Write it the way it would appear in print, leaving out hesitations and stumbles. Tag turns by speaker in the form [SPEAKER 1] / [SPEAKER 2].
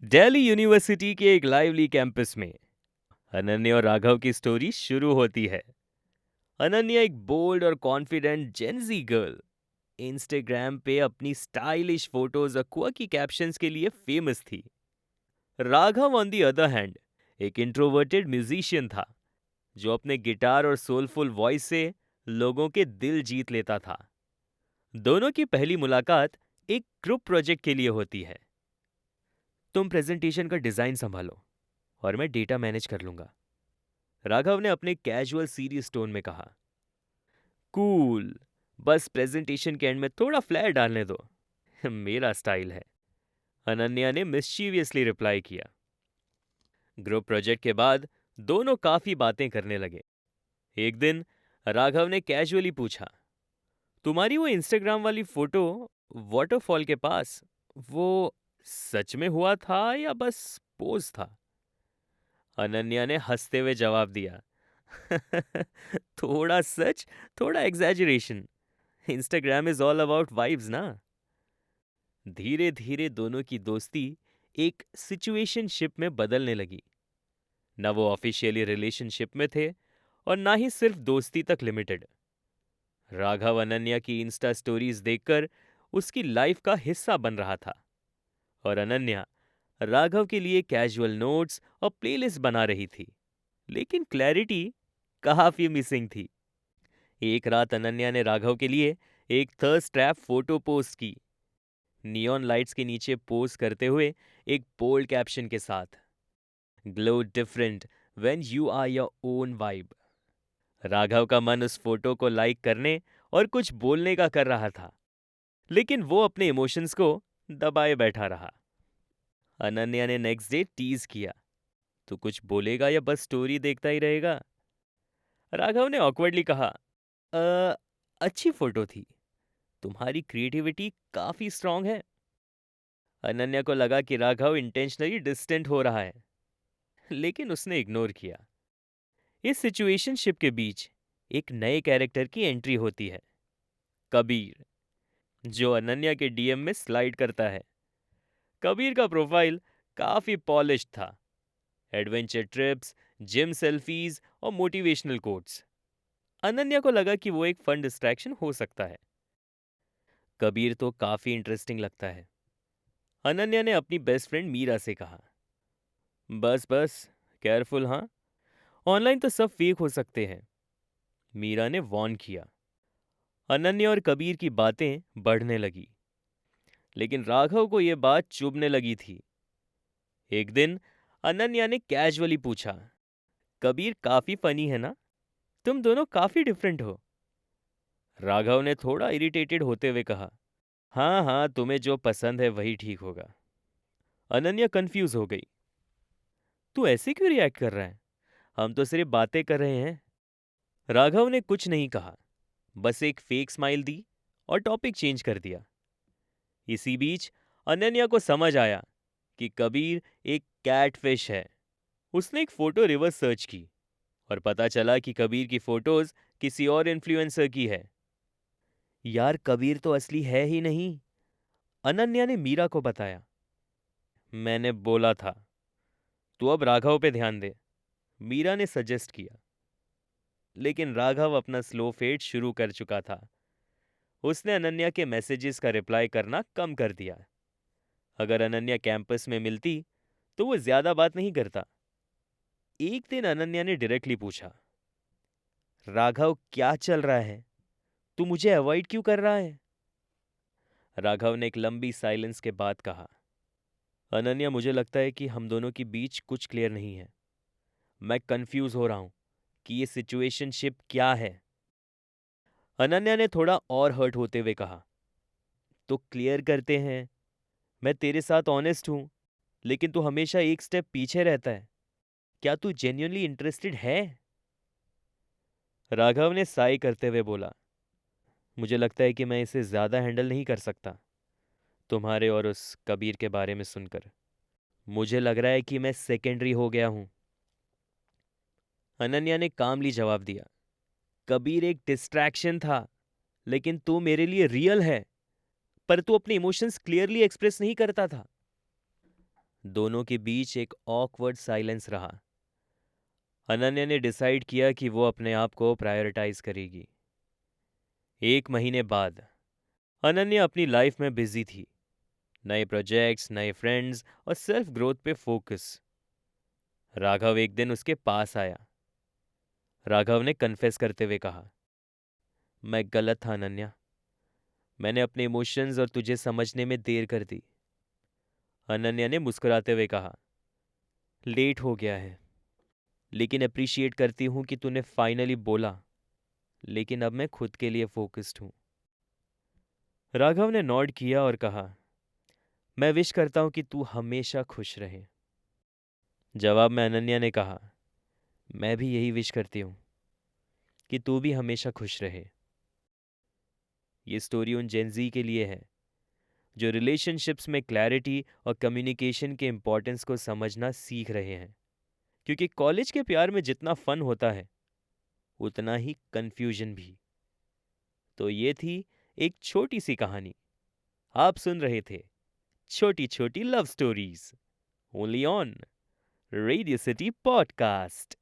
[SPEAKER 1] Delhi university के एक lively campus में अनन्या और राघव की स्टोरी शुरू होती है। अनन्या एक बोल्ड और कॉन्फिडेंट जेनजी गर्ल, इंस्टाग्राम पे अपनी स्टाइलिश फोटोज और क्वर्की कैप्शंस के लिए फेमस थी। Raghav on the other hand एक इंट्रोवर्टेड म्यूजिशियन था, जो अपने गिटार और सोलफुल वॉइस से लोगों के दिल जीत लेता था। दोनों की पहली मुलाकात एक ग्रुप प्रोजेक्ट के लिए होती है। तुम प्रेजेंटेशन का डिजाइन संभालो और मैं डेटा मैनेज कर लूंगा, राघव ने अपने कैजुअल सीरियस टोन में कहा। कूल, बस प्रेजेंटेशन के एंड में थोड़ा फ्लैर डालने दो, मेरा स्टाइल है, अनन्या ने मिस्चीवियसली रिप्लाई किया। ग्रुप प्रोजेक्ट के बाद दोनों काफी बातें करने लगे। एक दिन राघव ने कैजुअली पूछा, तुम्हारी वो इंस्टाग्राम वाली फोटो वाटरफॉल के पास, वो सच में हुआ था या बस पोज था? अनन्या ने हंसते हुए जवाब दिया, थोड़ा सच, थोड़ा exaggeration. Instagram is all about vibes ना। धीरे धीरे दोनों की दोस्ती एक सिचुएशनशिप में बदलने लगी। न वो ऑफिशियली रिलेशनशिप में थे और ना ही सिर्फ दोस्ती तक लिमिटेड। राघव अनन्या की इंस्टा स्टोरीज देखकर उसकी लाइफ का हिस्सा बन रहा था, और अनन्या राघव के लिए कैजुअल नोट्स और प्लेलिस्ट बना रही थी। लेकिन क्लैरिटी काफी मिसिंग थी। एक रात अनन्या ने राघव के लिए एक थर्स्ट ट्रैप फोटो पोस्ट की, नियॉन लाइट्स के नीचे पोज करते हुए एक बोल्ड कैप्शन के साथ, glow different when you are your own vibe. Raghav का मन उस फोटो को लाइक करने और कुछ बोलने का कर रहा था, लेकिन वो अपने इमोशंस को दबाए बैठा रहा। अनन्या ने नेक्स्ट डे टीज किया, तू कुछ बोलेगा या बस स्टोरी देखता ही रहेगा? राघव ने ऑकवर्डली कहा, "अ, अच्छी फोटो थी, तुम्हारी क्रिएटिविटी काफी स्ट्रांग है।" अनन्या को लगा कि राघव इंटेंशनली डिस्टेंट हो रहा है, लेकिन उसने इग्नोर किया। इस सिचुएशनशिप के बीच एक नए कैरेक्टर की एंट्री होती है, कबीर, जो अनन्या के डीएम में स्लाइड करता है। कबीर का प्रोफाइल काफी पॉलिश्ड था, एडवेंचर ट्रिप्स, जिम सेल्फीज और मोटिवेशनल कोट्स। अनन्या को लगा कि वो एक फन डिस्ट्रैक्शन हो सकता है। कबीर तो काफी इंटरेस्टिंग लगता है, अनन्या ने अपनी बेस्ट फ्रेंड मीरा से कहा। बस बस, केयरफुल हाँ, ऑनलाइन तो सब फेक हो सकते हैं, मीरा ने वार्न किया। अनन्या और कबीर की बातें बढ़ने लगी, लेकिन राघव को यह बात चुभने लगी थी। एक दिन अनन्या ने कैजुअली पूछा, कबीर काफी फनी है ना? तुम दोनों काफी डिफरेंट हो। राघव ने थोड़ा इरिटेटेड होते हुए कहा, हाँ हाँ, तुम्हें जो पसंद है वही ठीक होगा। अनन्या कंफ्यूज हो गई, तू ऐसे क्यों रिएक्ट कर रहा है? हम तो सिर्फ बातें कर रहे हैं। राघव ने कुछ नहीं कहा, बस एक फेक स्माइल दी और टॉपिक चेंज कर दिया। इसी बीच अनन्या को समझ आया कि कबीर एक कैटफिश है। उसने एक फोटो रिवर्स सर्च की और पता चला कि कबीर की फोटोज किसी और इन्फ्लुएंसर की है। यार, कबीर तो असली है ही नहीं, अनन्या ने मीरा को बताया। मैंने बोला था, तू अब राघव पे ध्यान दे, मीरा ने सजेस्ट किया। लेकिन राघव अपना स्लो फेड शुरू कर चुका था। उसने अनन्या के मैसेजेस का रिप्लाई करना कम कर दिया। अगर अनन्या कैंपस में मिलती तो वो ज्यादा बात नहीं करता। एक दिन अनन्या ने डायरेक्टली पूछा, राघव क्या चल रहा है? तू मुझे अवॉइड क्यों कर रहा है? राघव ने एक लंबी साइलेंस के बाद कहा, अनन्या, मुझे लगता है कि हम दोनों के बीच कुछ क्लियर नहीं है। मैं कंफ्यूज हो रहा हूं कि ये सिचुएशनशिप क्या है। अनन्या ने थोड़ा और हर्ट होते हुए कहा, तो क्लियर करते हैं। मैं तेरे साथ ऑनेस्ट हूं, लेकिन तू हमेशा एक स्टेप पीछे रहता है। क्या तू जेन्युइनली इंटरेस्टेड है? राघव ने साई करते हुए बोला, मुझे लगता है कि मैं इसे ज्यादा हैंडल नहीं कर सकता। तुम्हारे और उस कबीर के बारे में सुनकर मुझे लग रहा है कि मैं सेकेंडरी हो गया हूं। अनन्या ने कामली जवाब दिया, कबीर एक डिस्ट्रैक्शन था, लेकिन तू मेरे लिए रियल है। पर तू अपने इमोशंस क्लियरली एक्सप्रेस नहीं करता था। दोनों के बीच एक ऑकवर्ड साइलेंस रहा। अनन्या ने डिसाइड किया कि वो अपने आप को प्रायोरिटाइज करेगी। 1 महीने बाद अनन्या अपनी लाइफ में बिजी थी। नए प्रोजेक्ट्स, नए फ्रेंड्स और सेल्फ ग्रोथ पे फोकस। राघव एक दिन उसके पास आया। राघव ने कन्फेस करते हुए कहा, मैं गलत था अनन्या। मैंने अपने इमोशंस और तुझे समझने में देर कर दी। अनन्या ने मुस्कुराते हुए कहा, लेट हो गया है, लेकिन अप्रिशिएट करती हूं कि तूने फाइनली बोला। लेकिन अब मैं खुद के लिए फोकस्ड हूं। राघव ने नॉड किया और कहा, मैं विश करता हूं कि तू हमेशा खुश रहे। जवाब में अनन्या ने कहा, मैं भी यही विश करती हूं कि तू भी हमेशा खुश रहे। ये स्टोरी उन जेनजी के लिए है जो रिलेशनशिप्स में क्लैरिटी और कम्युनिकेशन के इंपॉर्टेंस को समझना सीख रहे हैं। क्योंकि कॉलेज के प्यार में जितना फन होता है, उतना ही कंफ्यूजन भी। तो ये थी एक छोटी सी कहानी। आप सुन रहे थे छोटी छोटी love stories, only on radio city podcast.